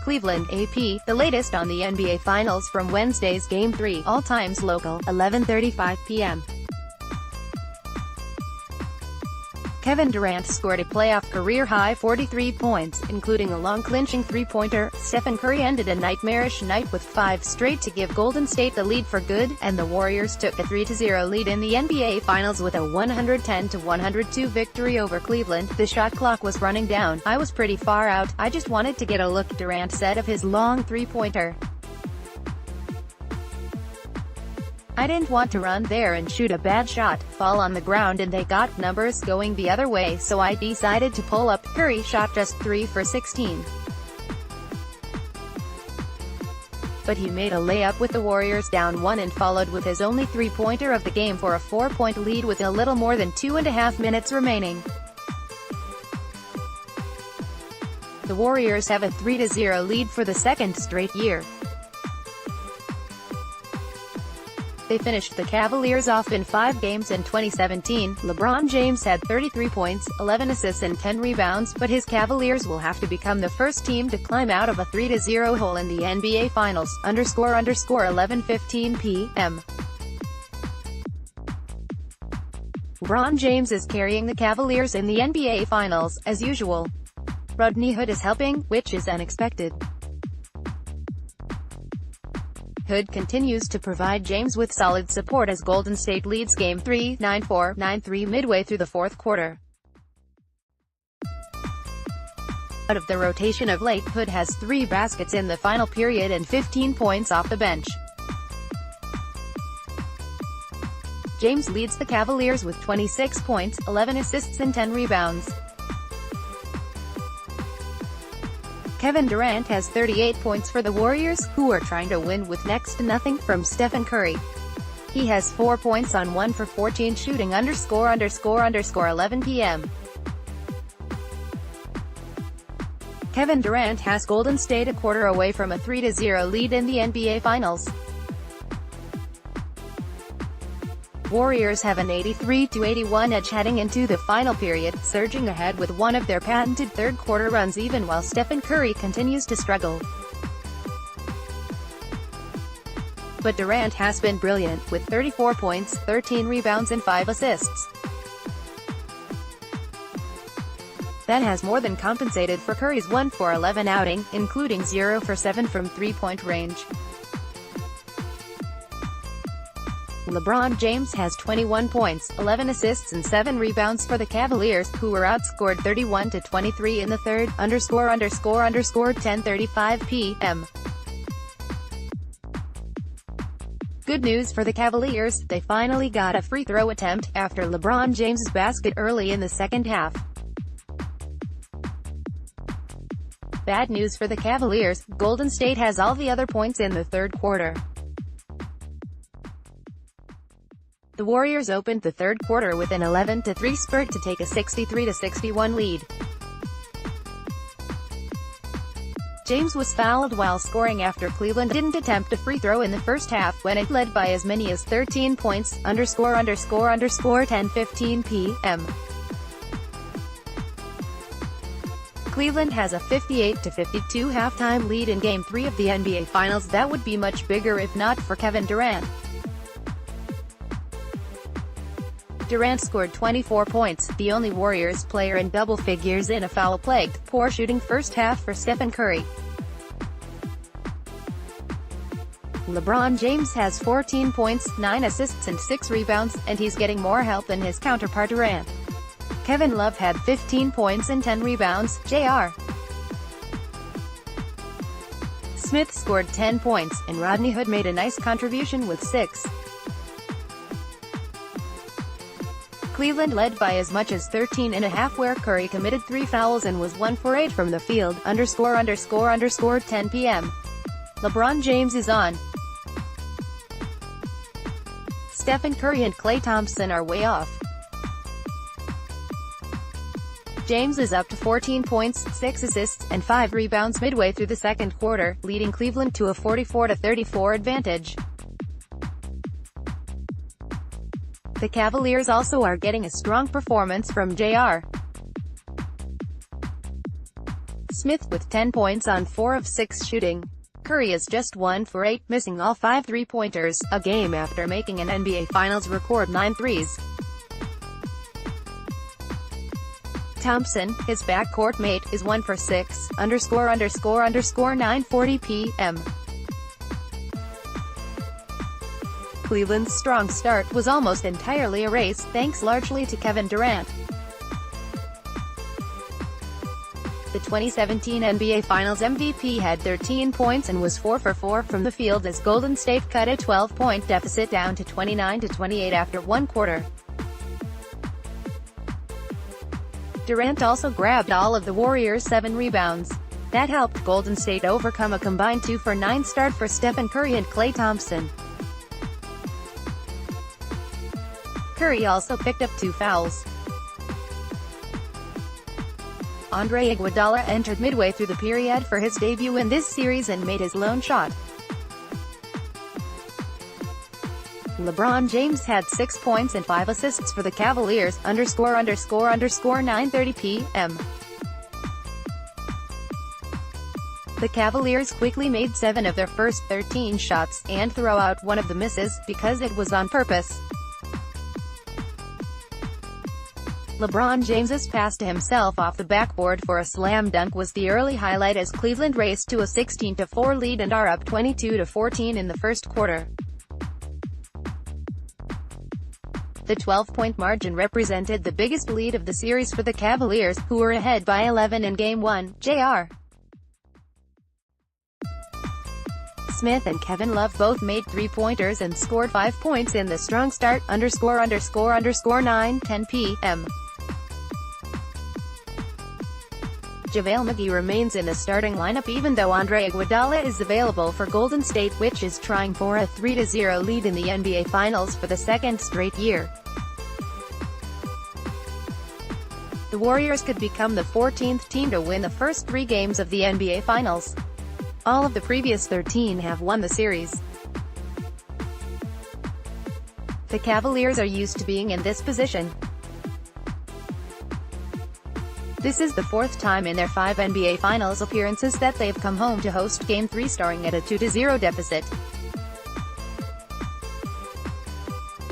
Cleveland, AP, the latest on the NBA Finals from Wednesday's Game 3, all times local, 11:35 p.m. Kevin Durant scored a playoff career-high 43 points, including a long clinching three-pointer. Stephen Curry ended a nightmarish night with 5 straight to give Golden State the lead for good, and the Warriors took a 3-0 lead in the NBA Finals with a 110-102 victory over Cleveland. The shot clock was running down. "I was pretty far out. I just wanted to get a look," Durant said of his long three-pointer. "I didn't want to run there and shoot a bad shot, fall on the ground and they got numbers going the other way, so I decided to pull up." Curry shot just 3 for 16. But he made a layup with the Warriors down 1 and followed with his only three-pointer of the game for a 4-point lead with a little more than 2.5 minutes remaining. The Warriors have a 3-0 lead for the second straight year. They finished the Cavaliers off in 5 games in 2017. LeBron James had 33 points, 11 assists and 10 rebounds, but his Cavaliers will have to become the first team to climb out of a 3-0 hole in the NBA Finals. _11:15 p.m. LeBron James is carrying the Cavaliers in the NBA Finals, as usual. Rodney Hood is helping, which is unexpected. Hood continues to provide James with solid support as Golden State leads Game 3, 9-4, 9-3 midway through the fourth quarter. Out of the rotation of late, Hood has 3 baskets in the final period and 15 points off the bench. James leads the Cavaliers with 26 points, 11 assists and 10 rebounds. Kevin Durant has 38 points for the Warriors, who are trying to win with next to nothing from Stephen Curry. He has 4 points on 1 for 14 shooting. _11 p.m. Kevin Durant has Golden State a quarter away from a 3-0 lead in the NBA Finals. Warriors have an 83-81 edge heading into the final period, surging ahead with one of their patented third-quarter runs even while Stephen Curry continues to struggle. But Durant has been brilliant, with 34 points, 13 rebounds and 5 assists. That has more than compensated for Curry's 1 for 11 outing, including 0 for 7 from three-point range. LeBron James has 21 points, 11 assists and 7 rebounds for the Cavaliers, who were outscored 31-23 in the third. _10:35 p.m. Good news for the Cavaliers, they finally got a free throw attempt, after LeBron James's basket early in the second half. Bad news for the Cavaliers, Golden State has all the other points in the third quarter. The Warriors opened the third quarter with an 11-3 spurt to take a 63-61 lead. James was fouled while scoring after Cleveland didn't attempt a free throw in the first half, when it led by as many as 13 points. _10:15 p.m. Cleveland has a 58-52 halftime lead in Game 3 of the NBA Finals. That would be much bigger if not for Kevin Durant. Durant scored 24 points, the only Warriors player in double figures in a foul-plagued, poor shooting first half for Stephen Curry. LeBron James has 14 points, 9 assists and 6 rebounds, and he's getting more help than his counterpart Durant. Kevin Love had 15 points and 10 rebounds. J.R. Smith scored 10 points, and Rodney Hood made a nice contribution with 6. Cleveland led by as much as 13.5 where Curry committed 3 fouls and was 1 for 8 from the field. _10 p.m. LeBron James is on. Stephen Curry and Klay Thompson are way off. James is up to 14 points, 6 assists, and 5 rebounds midway through the second quarter, leading Cleveland to a 44-34 advantage. The Cavaliers also are getting a strong performance from J.R. Smith with 10 points on 4 of 6 shooting. Curry is just 1 for 8, missing all 5 three-pointers, a game after making an NBA Finals record 9 threes. Thompson, his backcourt mate, is 1 for 6, ____9:40 p.m. Cleveland's strong start was almost entirely erased, thanks largely to Kevin Durant. The 2017 NBA Finals MVP had 13 points and was 4 for 4 from the field as Golden State cut a 12-point deficit down to 29-28 after one quarter. Durant also grabbed all of the Warriors' 7 rebounds. That helped Golden State overcome a combined 2 for 9 start for Stephen Curry and Klay Thompson. Curry also picked up 2 fouls. Andre Iguodala entered midway through the period for his debut in this series and made his lone shot. LeBron James had 6 points and 5 assists for the Cavaliers, ____9:30 p.m. The Cavaliers quickly made 7 of their first 13 shots, and throw out one of the misses, because it was on purpose. LeBron James's pass to himself off the backboard for a slam dunk was the early highlight as Cleveland raced to a 16-4 lead and are up 22-14 in the first quarter. The 12-point margin represented the biggest lead of the series for the Cavaliers, who were ahead by 11 in Game 1. J.R. Smith and Kevin Love both made three-pointers and scored 5 points in the strong start, ____9:10 p.m. JaVale McGee remains in the starting lineup even though Andre Iguodala is available for Golden State, which is trying for a 3-0 lead in the NBA Finals for the second straight year. The Warriors could become the 14th team to win the first 3 games of the NBA Finals. All of the previous 13 have won the series. The Cavaliers are used to being in this position. This is the 4th time in their 5 NBA Finals appearances that they've come home to host Game 3 starting at a 2-0 deficit.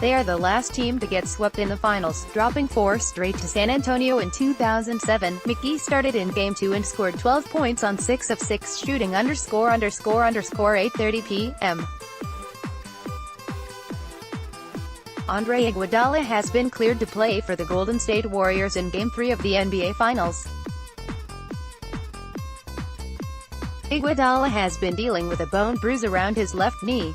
They are the last team to get swept in the finals, dropping 4 straight to San Antonio in 2007. McGee started in Game 2 and scored 12 points on 6 of 6 shooting, ____8:30 p.m. Andre Iguodala has been cleared to play for the Golden State Warriors in Game 3 of the NBA Finals. Iguodala has been dealing with a bone bruise around his left knee.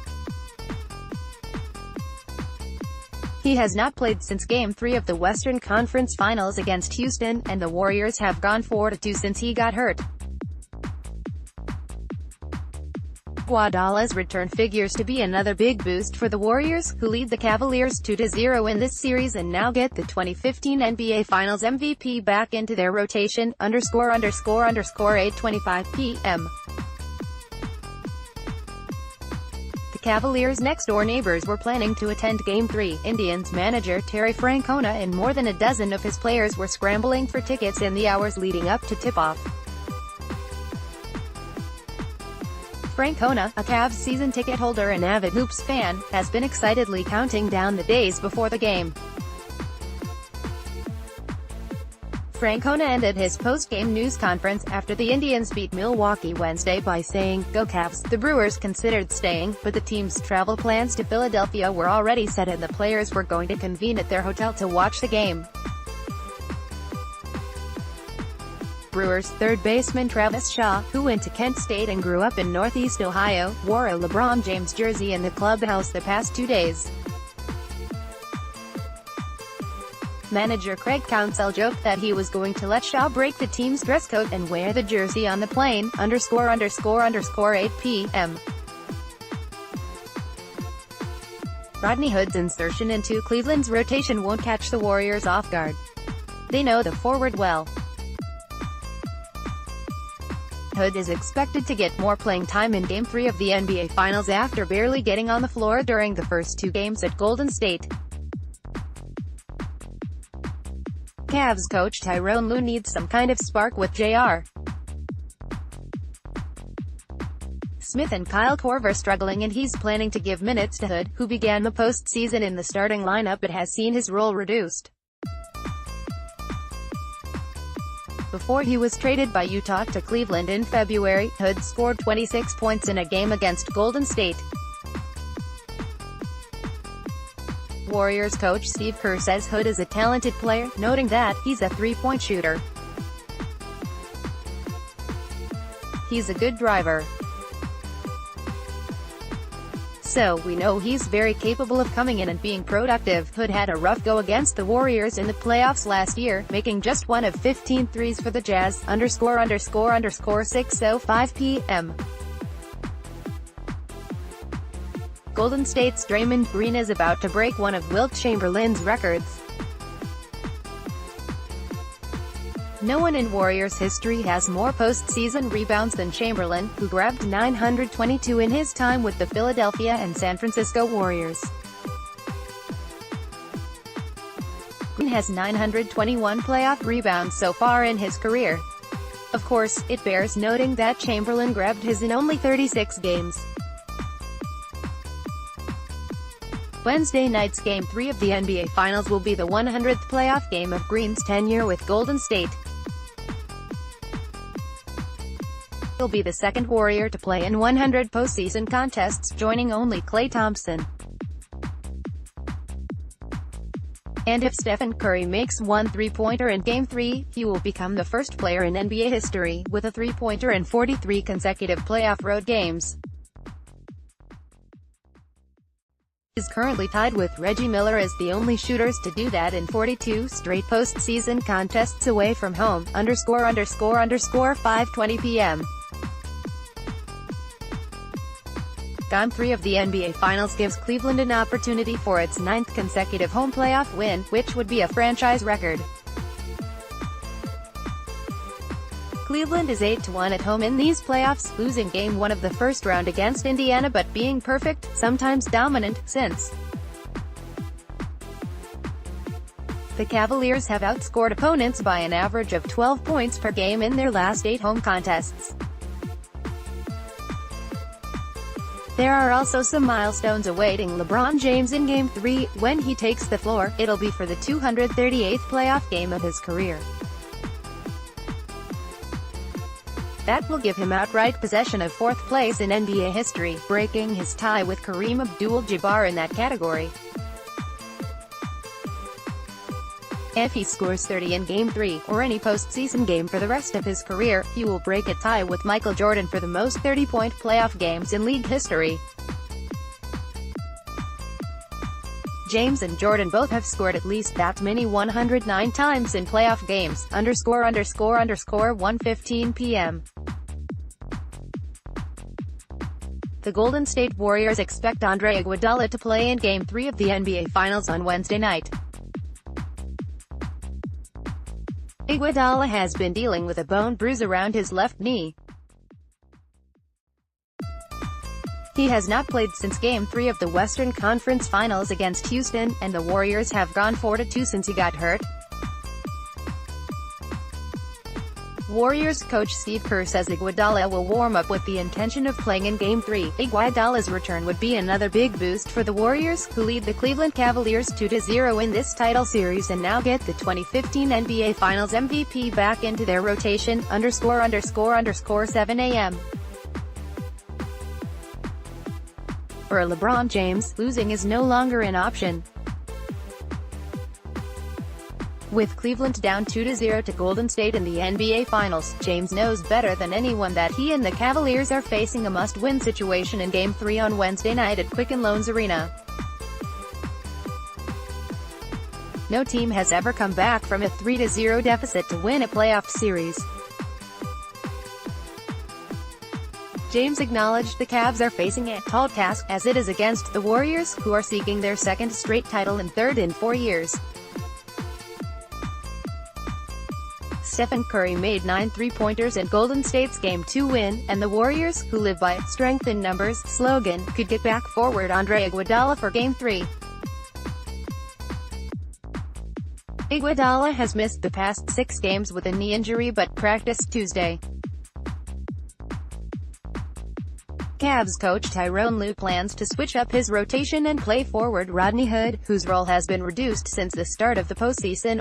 He has not played since Game 3 of the Western Conference Finals against Houston, and the Warriors have gone 4-2 since he got hurt. Iguodala's return figures to be another big boost for the Warriors, who lead the Cavaliers 2-0 in this series and now get the 2015 NBA Finals MVP back into their rotation, ____8:25 p.m. The Cavaliers' next-door neighbors were planning to attend Game 3. Indians manager Terry Francona and more than a dozen of his players were scrambling for tickets in the hours leading up to tip-off. Francona, a Cavs season ticket holder and avid Hoops fan, has been excitedly counting down the days before the game. Francona ended his post-game news conference after the Indians beat Milwaukee Wednesday by saying, "Go Cavs." The Brewers considered staying, but the team's travel plans to Philadelphia were already set and the players were going to convene at their hotel to watch the game. Brewers third baseman Travis Shaw, who went to Kent State and grew up in Northeast Ohio, wore a LeBron James jersey in the clubhouse the past 2 days. Manager Craig Counsell joked that he was going to let Shaw break the team's dress code and wear the jersey on the plane, ____8 p.m. Rodney Hood's insertion into Cleveland's rotation won't catch the Warriors off guard. They know the forward well. Hood is expected to get more playing time in Game 3 of the NBA Finals after barely getting on the floor during the first 2 games at Golden State. Cavs coach Tyrone Lue needs some kind of spark with J.R. Smith and Kyle Korver struggling, and he's planning to give minutes to Hood, who began the postseason in the starting lineup but has seen his role reduced. Before he was traded by Utah to Cleveland in February, Hood scored 26 points in a game against Golden State. Warriors coach Steve Kerr says Hood is a talented player, noting that he's a three-point shooter. He's a good driver. So, we know he's very capable of coming in and being productive. Hood had a rough go against the Warriors in the playoffs last year, making just one of 15 threes for the Jazz, ___6:05 p.m. Golden State's Draymond Green is about to break one of Wilt Chamberlain's records. No one in Warriors history has more postseason rebounds than Chamberlain, who grabbed 922 in his time with the Philadelphia and San Francisco Warriors. Green has 921 playoff rebounds so far in his career. Of course, it bears noting that Chamberlain grabbed his in only 36 games. Wednesday night's Game 3 of the NBA Finals will be the 100th playoff game of Green's tenure with Golden State. He'll be the second Warrior to play in 100 postseason contests, joining only Klay Thompson. And if Stephen Curry makes one three-pointer in Game 3, he will become the first player in NBA history with a three-pointer in 43 consecutive playoff road games. He is currently tied with Reggie Miller as the only shooters to do that in 42 straight postseason contests away from home, ___5:20 p.m. Game 3 of the NBA Finals gives Cleveland an opportunity for its 9th consecutive home playoff win, which would be a franchise record. Cleveland is 8-1 at home in these playoffs, losing Game 1 of the first round against Indiana but being perfect, sometimes dominant, since. The Cavaliers have outscored opponents by an average of 12 points per game in their last 8 home contests. There are also some milestones awaiting LeBron James in Game 3. When he takes the floor, it'll be for the 238th playoff game of his career. That will give him outright possession of 4th place in NBA history, breaking his tie with Kareem Abdul-Jabbar in that category. If he scores 30 in Game 3, or any postseason game for the rest of his career, he will break a tie with Michael Jordan for the most 30-point playoff games in league history. James and Jordan both have scored at least that many 109 times in playoff games, ___1:15 p.m. The Golden State Warriors expect Andre Iguodala to play in Game 3 of the NBA Finals on Wednesday night. Iguodala has been dealing with a bone bruise around his left knee. He has not played since Game 3 of the Western Conference Finals against Houston, and the Warriors have gone 4-2 since he got hurt. Warriors coach Steve Kerr says Iguodala will warm up with the intention of playing in Game 3. Iguodala's return would be another big boost for the Warriors, who lead the Cleveland Cavaliers 2-0 in this title series and now get the 2015 NBA Finals MVP back into their rotation, ___7 a.m. For LeBron James, losing is no longer an option. With Cleveland down 2-0 to Golden State in the NBA Finals, James knows better than anyone that he and the Cavaliers are facing a must-win situation in Game 3 on Wednesday night at Quicken Loans Arena. No team has ever come back from a 3-0 deficit to win a playoff series. James acknowledged the Cavs are facing a tall task, as it is against the Warriors, who are seeking their second straight title and third in 4 years. Stephen Curry made 9 three-pointers in Golden State's Game 2 win, and the Warriors, who live by "strength in numbers" slogan, could get back forward Andre Iguodala for Game 3. Iguodala has missed the past 6 games with a knee injury but practiced Tuesday. Cavs coach Tyronn Lue plans to switch up his rotation and play forward Rodney Hood, whose role has been reduced since the start of the postseason.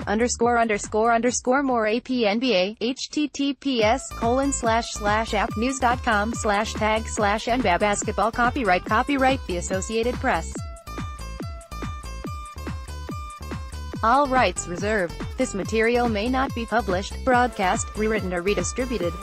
More APNBA, https://appnews.com/tag/NBA basketball copyright the Associated Press. All rights reserved. This material may not be published, broadcast, rewritten or redistributed.